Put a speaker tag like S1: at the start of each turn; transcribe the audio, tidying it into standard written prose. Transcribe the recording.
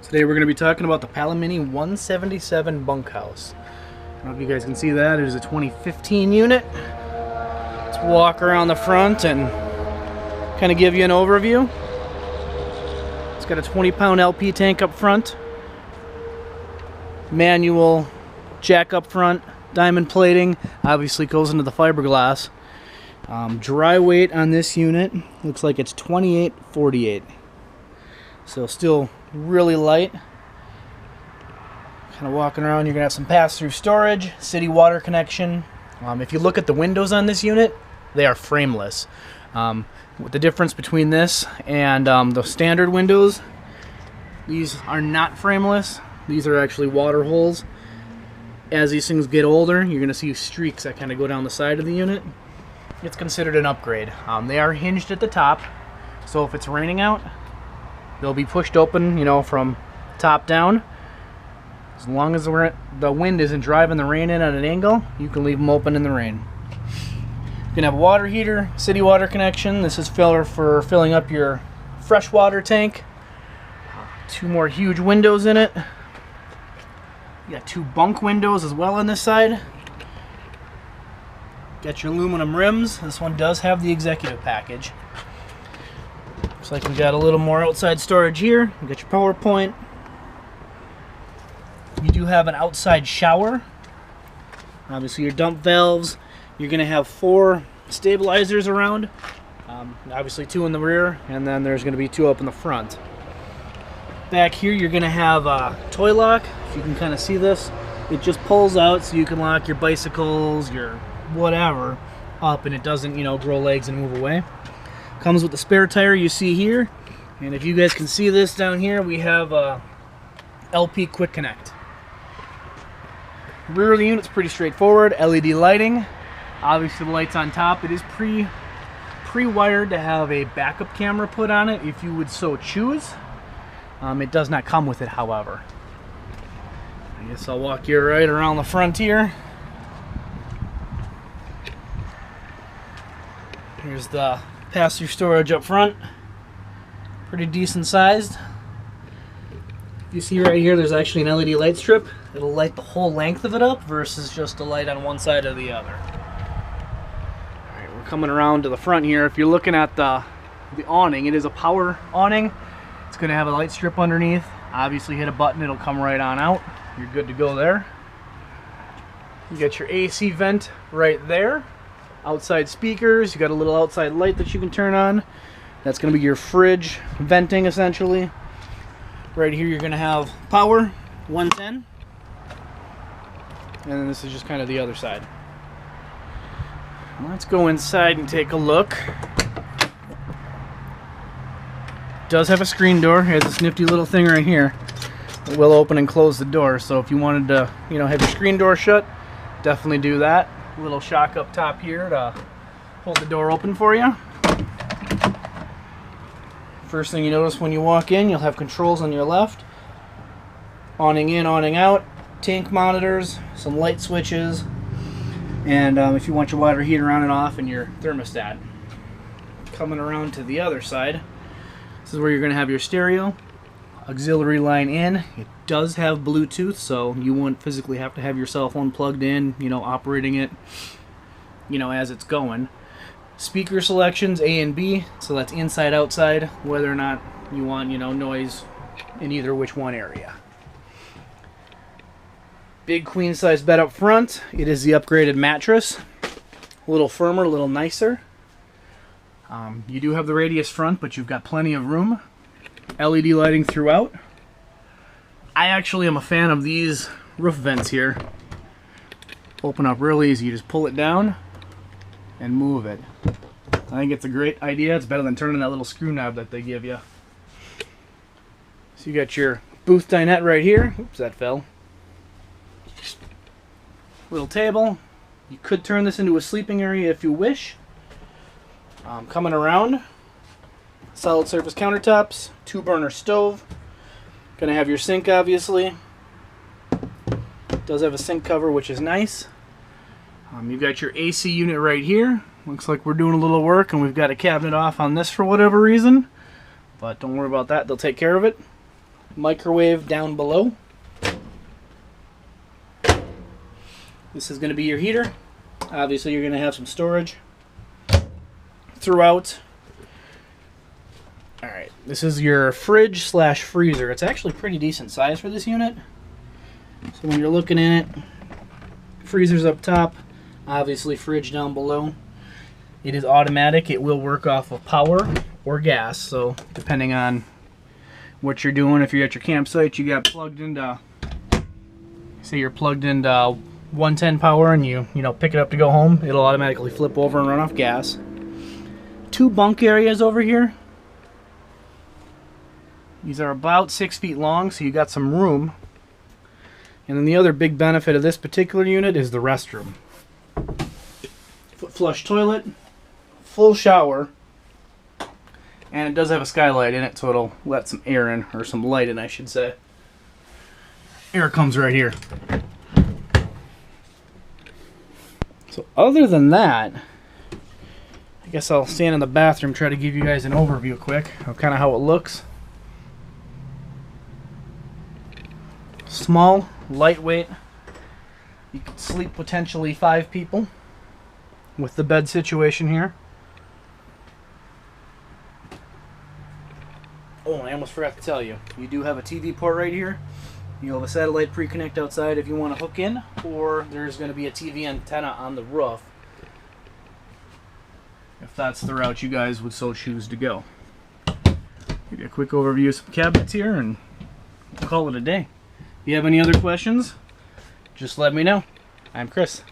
S1: Today we're going to be talking about the Palomini 177 bunkhouse. I don't know if you guys can see that. It is a 2015 unit. Let's walk around the front and kind of give you an overview. It's got a 20-pound LP tank up front, manual jack up front, diamond plating, obviously goes into the fiberglass. Dry weight on this unit looks like it's 2848. So still really light. Kind of walking around, you're gonna have some pass-through storage, city water connection. If you look at the windows on this unit, they are frameless. The difference between this and the standard windows, these are not frameless. These are actually water holes. As these things get older, you're gonna see streaks that kind of go down the side of the unit. It's considered an upgrade. They are hinged at the top, so if it's raining out, they'll be pushed open, you know, from top down. As long as the wind isn't driving the rain in at an angle, you can leave them open in the rain. You can have a water heater, city water connection. This is filler for filling up your freshwater tank. Two more huge windows in it. You got two bunk windows as well on this side. Got your aluminum rims. This one does have the executive package. Looks like we got a little more outside storage here. You got your power point. You do have an outside shower. Obviously your dump valves. You're going to have 4 stabilizers around. Obviously 2 in the rear, and then there's going to be 2 up in the front. Back here you're going to have a toy lock. If you can kind of see this, it just pulls out so you can lock your bicycles, your whatever up, and it doesn't, you know, grow legs and move away. Comes with the spare tire you see here, and if you guys can see this down here, we have a LP quick connect. Rear of the unit's pretty straightforward. LED lighting. Obviously the lights on top. It is pre-wired to have a backup camera put on it if you would so choose. It does not come with it, however. I guess I'll walk you right around the front here. Here's the pass-through storage up front. Pretty decent sized. You see right here, there's actually an LED light strip. It'll light the whole length of it up versus just a light on one side or the other. Alright, we're coming around to the front here. If you're looking at the awning, it is a power awning. It's going to have a light strip underneath. Obviously hit a button, it'll come right on out. You're good to go there. You got your AC vent right there. Outside speakers, you got a little outside light that you can turn on. That's going to be your fridge venting essentially. Right here you're going to have power, 110. And then this is just kind of the other side. Let's go inside and take a look. Does have a screen door. It has this nifty little thing right here. It will open and close the door, so if you wanted to, you know, have your screen door shut, definitely do that. A little shock up top here to hold the door open for you. First thing you notice when you walk in, you'll have controls on your left. Awning in, awning out, tank monitors, some light switches, and if you want your water heater on and off, and your thermostat. Coming around to the other side, this is where you're going to have your stereo, auxiliary line in. It does have Bluetooth, so you won't physically have to have your cell phone plugged in, you know, operating it, you know, as it's going. Speaker selections A and B, so that's inside, outside, whether or not you want, you know, noise in either which one area. Big queen size bed up front. It is the upgraded mattress. A little firmer, a little nicer. You do have the radius front, but you've got plenty of room. LED lighting throughout. I actually am a fan of these roof vents here. Open up real easy. You just pull it down and move it. I think it's a great idea. It's better than turning that little screw knob that they give you. So you got your booth dinette right here. Oops, that fell. Little table. You could turn this into a sleeping area if you wish. Coming around, solid surface countertops, 2-burner stove. Gonna have your sink, obviously. Does have a sink cover, which is nice. You've got your AC unit right here. Looks like we're doing a little work and we've got a cabinet off on this for whatever reason. But don't worry about that, they'll take care of it. microwave down below. This is going to be your heater. Obviously, you're going to have some storage throughout. Alright, this is your fridge slash freezer. It's actually pretty decent size for this unit. So when you're looking in it, freezer's up top, obviously fridge down below. It is automatic. It will work off of power or gas, so depending on what you're doing, if you're at your campsite, you got plugged into, say you're plugged into 110 power and you pick it up to go home, it'll automatically flip over and run off gas. 2 bunk areas over here. These are about 6 feet long, so you got some room. And then the other big benefit of this particular unit is the restroom. Foot flush toilet, full shower, and it does have a skylight in it, so it'll let some air in, or some light in, I should say. Air comes right here. So other than that, I guess I'll stand in the bathroom, try to give you guys an overview quick of kind of how it looks. Small, lightweight. You could sleep potentially 5 people with the bed situation here. Oh, and I almost forgot to tell you, you do have a TV port right here. You have a satellite pre-connect outside if you want to hook in, or there's going to be a TV antenna on the roof if that's the route you guys would so choose to go. Give you a quick overview of some cabinets here and we'll call it a day. If you have any other questions, just let me know. I'm Chris.